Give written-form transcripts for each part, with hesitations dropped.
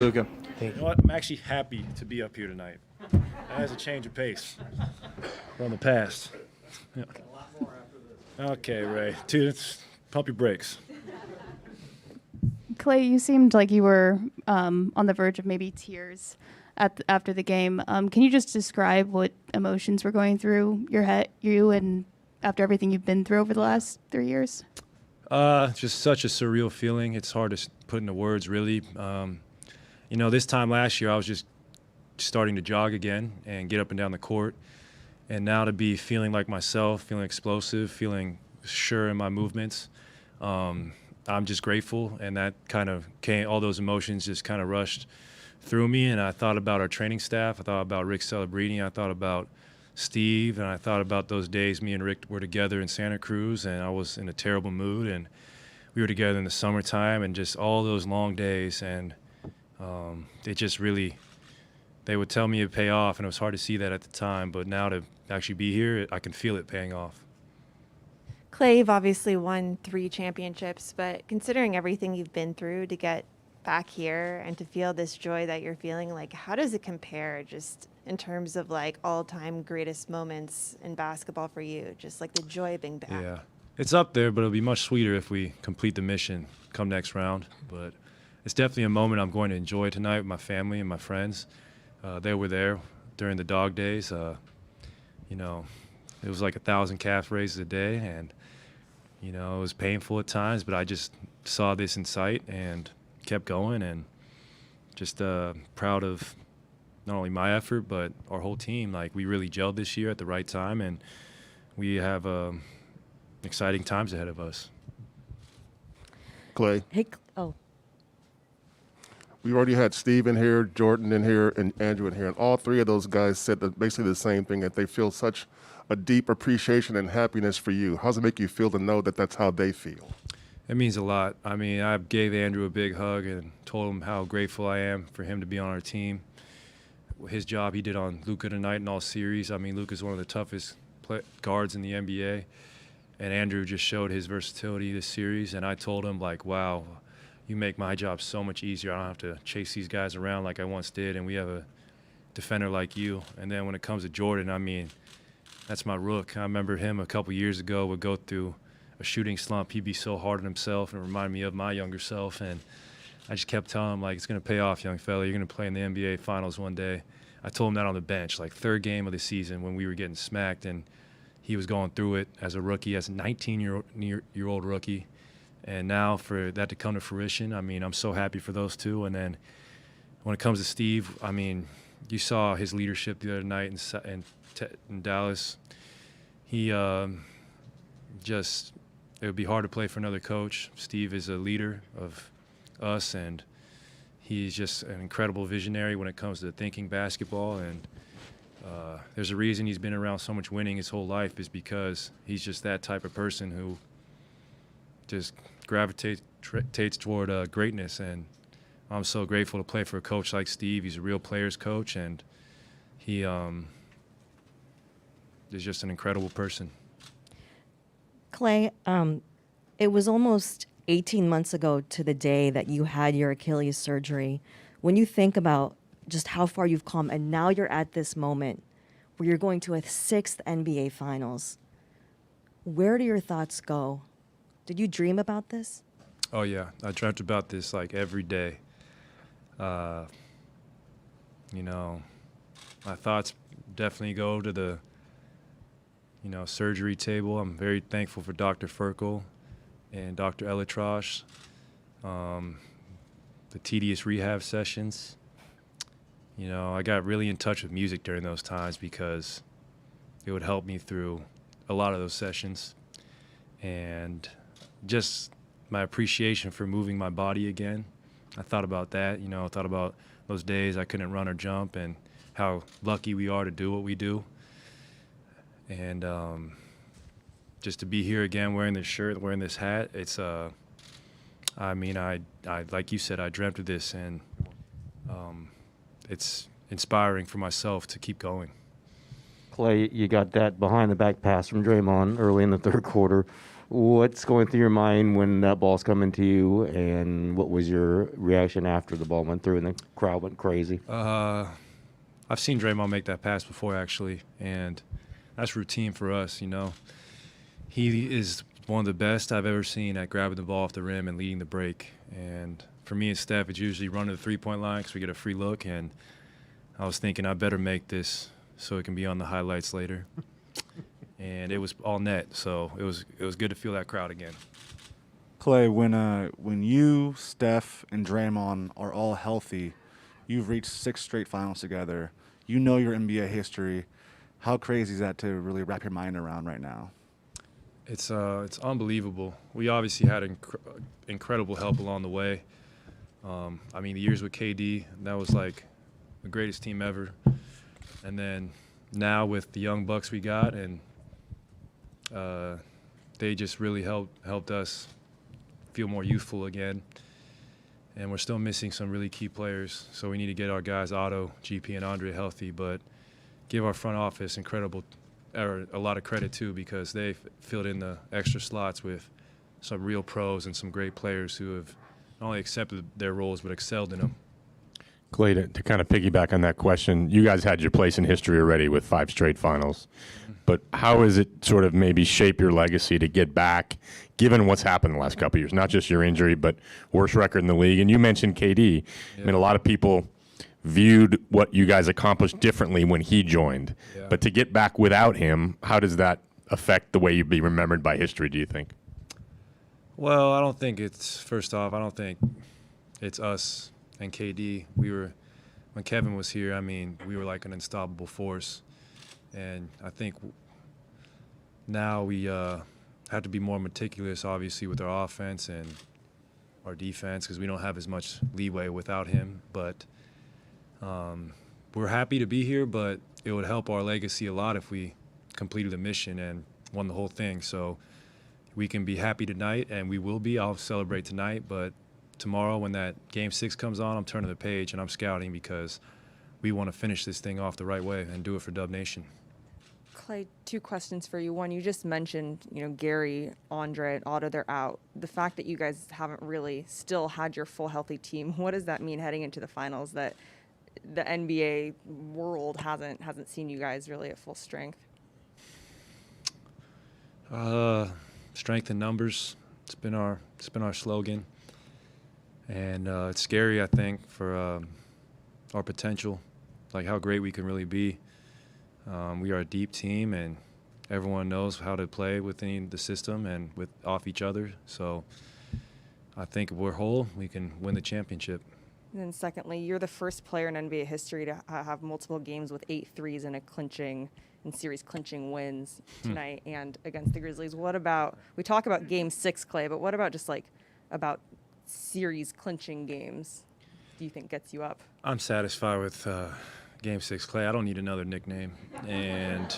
Luka. You know what? I'm actually happy to be up here tonight. That has a change of pace from the past. Yeah. Okay, Ray. Dude, pump your brakes. Klay, you seemed like you were on the verge of maybe tears after the game. Can you just describe what emotions were going through you and after everything you've been through over the last 3 years? Just such a surreal feeling. It's hard to put into words, really. This time last year, I was just starting to jog again and get up and down the court. And now to be feeling like myself, feeling explosive, feeling sure in my movements, I'm just grateful. And that kind of all those emotions just kind of rushed through me. And I thought about our training staff. I thought about Rick Celebrini. I thought about Steve. And I thought about those days me and Rick were together in Santa Cruz. And I was in a terrible mood. And we were together in the summertime and just all those long days. And it just really, they would tell me it'd pay off, and it was hard to see that at the time. But now to actually be here, I can feel it paying off. Klay, you've obviously won 3 championships, but considering everything you've been through to get back here and to feel this joy that you're feeling, like, how does it compare just in terms of like all-time greatest moments in basketball for you? Just like the joy of being back. Yeah, it's up there, but it'll be much sweeter if we complete the mission come next round. But it's definitely a moment I'm going to enjoy tonight with my family and my friends. They were there during the dog days. It was like 1,000 calf raises a day, and it was painful at times, but I just saw this in sight and kept going, and just proud of not only my effort but our whole team. Like, we really gelled this year at the right time, and we have exciting times ahead of us. Klay. Oh. We already had Steve in here, Jordan in here, and Andrew in here, and all 3 of those guys said basically the same thing, that they feel such a deep appreciation and happiness for you. How does it make you feel to know that that's how they feel? It means a lot. I mean, I gave Andrew a big hug and told him how grateful I am for him to be on our team. His job he did on Luka tonight in all series. I mean, Luka's one of the toughest guards in the NBA, and Andrew just showed his versatility this series, and I told him, like, wow, you make my job so much easier. I don't have to chase these guys around like I once did, and we have a defender like you. And then when it comes to Jordan, I mean, that's my rook. I remember him a couple years ago would go through a shooting slump. He'd be so hard on himself and remind me of my younger self. And I just kept telling him, like, it's going to pay off, young fella. You're going to play in the NBA Finals one day. I told him that on the bench, like 3rd game of the season when we were getting smacked, and he was going through it as a rookie, as a 19-year-old rookie. And now for that to come to fruition, I mean, I'm so happy for those 2. And then when it comes to Steve, I mean, you saw his leadership the other night in Dallas. He it would be hard to play for another coach. Steve is a leader of us, and he's just an incredible visionary when it comes to thinking basketball. And there's a reason he's been around so much winning his whole life, is because he's just that type of person who just gravitates toward greatness. And I'm so grateful to play for a coach like Steve. He's a real player's coach, and he is just an incredible person. Klay, it was almost 18 months ago to the day that you had your Achilles surgery. When you think about just how far you've come, and now you're at this moment where you're going to a 6th NBA Finals, where do your thoughts go? Did you dream about this? Oh, yeah. I dreamt about this, like, every day. My thoughts definitely go to the, surgery table. I'm very thankful for Dr. Ferkel and Dr. Elitrosh, the tedious rehab sessions. I got really in touch with music during those times because it would help me through a lot of those sessions. And just my appreciation for moving my body again. I thought about that, I thought about those days I couldn't run or jump, and how lucky we are to do what we do. And just to be here again wearing this shirt, wearing this hat, it's, I like you said, I dreamt of this, and it's inspiring for myself to keep going. Klay, you got that behind the back pass from Draymond early in the 3rd quarter. What's going through your mind when that ball's coming to you, and what was your reaction after the ball went through and the crowd went crazy? I've seen Draymond make that pass before, actually, and that's routine for us, He is one of the best I've ever seen at grabbing the ball off the rim and leading the break. And for me and Steph, it's usually run to the three-point line because we get a free look, and I was thinking I better make this so it can be on the highlights later. And it was all net, so it was good to feel that crowd again. Klay, when you, Steph, and Draymond are all healthy, you've reached 6 straight finals together. You know your NBA history. How crazy is that to really wrap your mind around right now? It's unbelievable. We obviously had incredible help along the way. The years with KD, that was like the greatest team ever. And then now with the young bucks we got, and they just really helped us feel more youthful again. And we're still missing some really key players, so we need to get our guys Otto, GP, and Andre healthy. But give our front office a lot of credit too, because they filled in the extra slots with some real pros and some great players who have not only accepted their roles but excelled in them. Klay, to kind of piggyback on that question, you guys had your place in history already with 5 straight finals. But how has it sort of maybe shape your legacy to get back, given what's happened the last couple of years? Not just your injury, but worst record in the league. And you mentioned KD. Yeah. I mean, a lot of people viewed what you guys accomplished differently when he joined. Yeah. But to get back without him, how does that affect the way you'd be remembered by history, do you think? Well, I don't think it's us and KD. When Kevin was here, we were like an unstoppable force. And I think now we have to be more meticulous, obviously, with our offense and our defense, because we don't have as much leeway without him. But we're happy to be here, but it would help our legacy a lot if we completed the mission and won the whole thing. So we can be happy tonight, and we will be. I'll celebrate tonight, but tomorrow when that Game 6 comes on, I'm turning the page and I'm scouting, because we want to finish this thing off the right way and do it for Dub Nation. Klay, 2 questions for you. One, you just mentioned, Gary, Andre, and Otto, they're out. The fact that you guys haven't really still had your full healthy team, what does that mean heading into the finals, that the NBA world hasn't seen you guys really at full strength? Strength in numbers. It's been our slogan. And it's scary, I think, for our potential, like how great we can really be. We are a deep team, and everyone knows how to play within the system and off each other. So I think if we're whole, we can win the championship. And then secondly, you're the first player in NBA history to have multiple games with 8 threes and series clinching wins tonight and against the Grizzlies. What about, we talk about Game 6, Klay, but what about just about series clinching games do you think gets you up? I'm satisfied with Game 6, Klay. I don't need another nickname. And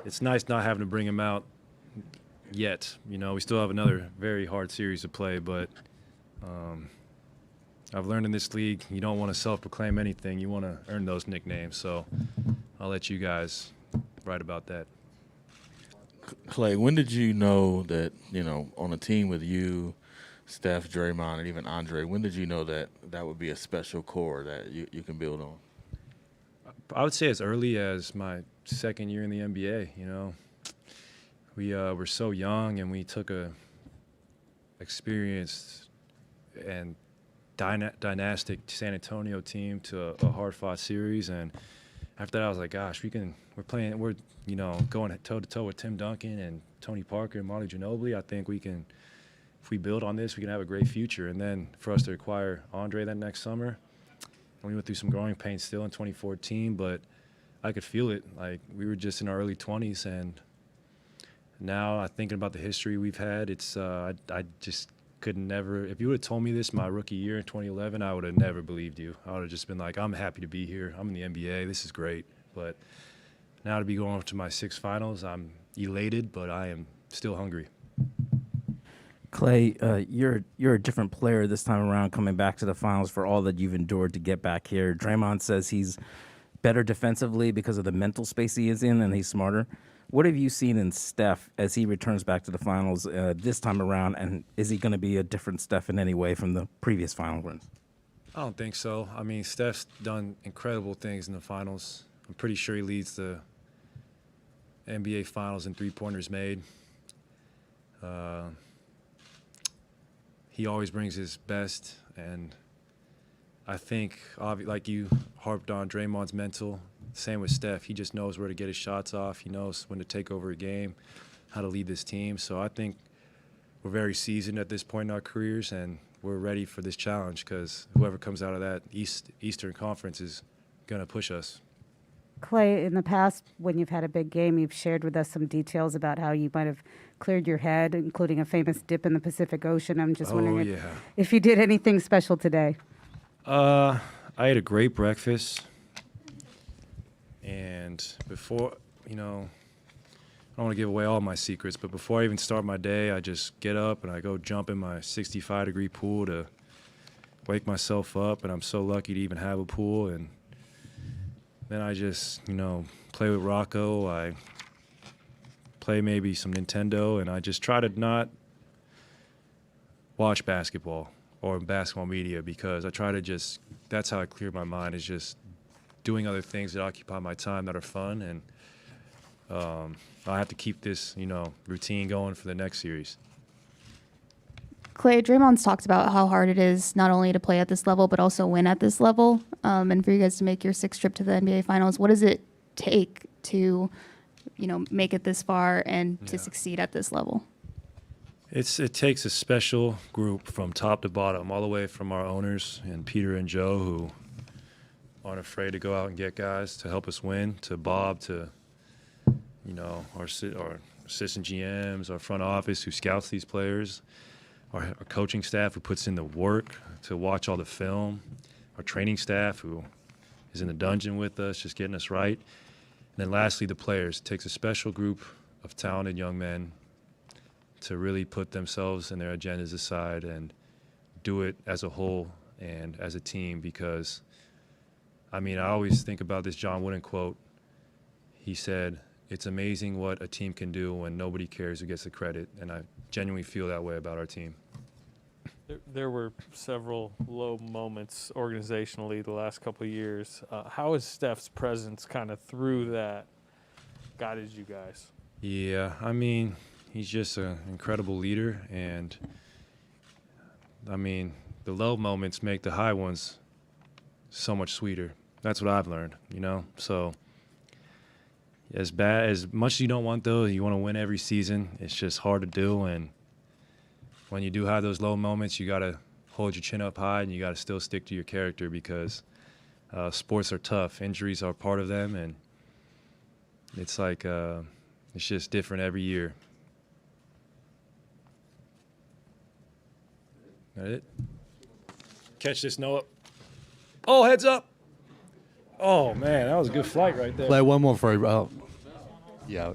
it's nice not having to bring him out yet. We still have another very hard series to play, but I've learned in this league, you don't want to self-proclaim anything. You want to earn those nicknames. So I'll let you guys write about that. Klay, when did you know that, on a team with you, Steph, Draymond, and even Andre, when did you know that that would be a special core that you can build on? I would say as early as my second year in the NBA, We were so young, and we took a experienced and dynastic San Antonio team to a hard-fought series. And after that, I was like, gosh, we're going toe-to-toe with Tim Duncan and Tony Parker and Manu Ginobili. I think we can, if we build on this, we can have a great future. And then for us to acquire Andre that next summer, and we went through some growing pains still in 2014, but I could feel it. Like, we were just in our early 20s, and now thinking about the history we've had, it's I just could never. If you would have told me this my rookie year in 2011, I would have never believed you. I would have just been like, I'm happy to be here. I'm in the NBA. This is great. But now to be going to my 6 finals, I'm elated, but I am still hungry. Klay, you're a different player this time around, coming back to the finals for all that you've endured to get back here. Draymond says he's better defensively because of the mental space he is in, and he's smarter. What have you seen in Steph as he returns back to the finals this time around, and is he going to be a different Steph in any way from the previous final runs? I don't think so. I mean, Steph's done incredible things in the finals. I'm pretty sure he leads the NBA Finals in three-pointers made. He always brings his best, and I think, like you harped on, Draymond's mental. Same with Steph. He just knows where to get his shots off. He knows when to take over a game, how to lead this team. So I think we're very seasoned at this point in our careers, and we're ready for this challenge because whoever comes out of that Eastern Conference is going to push us. Klay, in the past, when you've had a big game, you've shared with us some details about how you might have cleared your head, including a famous dip in the Pacific Ocean. I'm just wondering if you did anything special today. I ate a great breakfast, and before, I don't want to give away all my secrets, but before I even start my day, I just get up and I go jump in my 65-degree pool to wake myself up, and I'm so lucky to even have a pool. And then I just, play with Rocco. I play maybe some Nintendo, and I just try to not watch basketball or basketball media because I try to that's how I clear my mind, is just doing other things that occupy my time that are fun. And I have to keep this, routine going for the next series. Klay, Draymond's talked about how hard it is not only to play at this level, but also win at this level. And for you guys to make your sixth trip to the NBA Finals, what does it take to, make it this far and to succeed at this level? It takes a special group from top to bottom, all the way from our owners and Peter and Joe, who aren't afraid to go out and get guys to help us win, to Bob, to, our assistant GMs, our front office who scouts these players, our coaching staff who puts in the work to watch all the film, our training staff who is in the dungeon with us, just getting us right. And then lastly, the players. It takes a special group of talented young men to really put themselves and their agendas aside and do it as a whole and as a team, because, I always think about this John Wooden quote. He said, "It's amazing what a team can do when nobody cares who gets the credit," and I genuinely feel that way about our team. There were several low moments organizationally the last couple of years. How has Steph's presence kind of through that guided you guys? Yeah, he's just an incredible leader, and the low moments make the high ones so much sweeter. That's what I've learned, So as much as you don't want those, you want to win every season. It's just hard to do, and when you do have those low moments, you got to hold your chin up high, and you got to still stick to your character, because sports are tough. Injuries are part of them, and it's like it's just different every year. That it? Catch this, Noah. Oh, heads up. Oh, man, that was a good flight right there. Play one more for you. Yeah.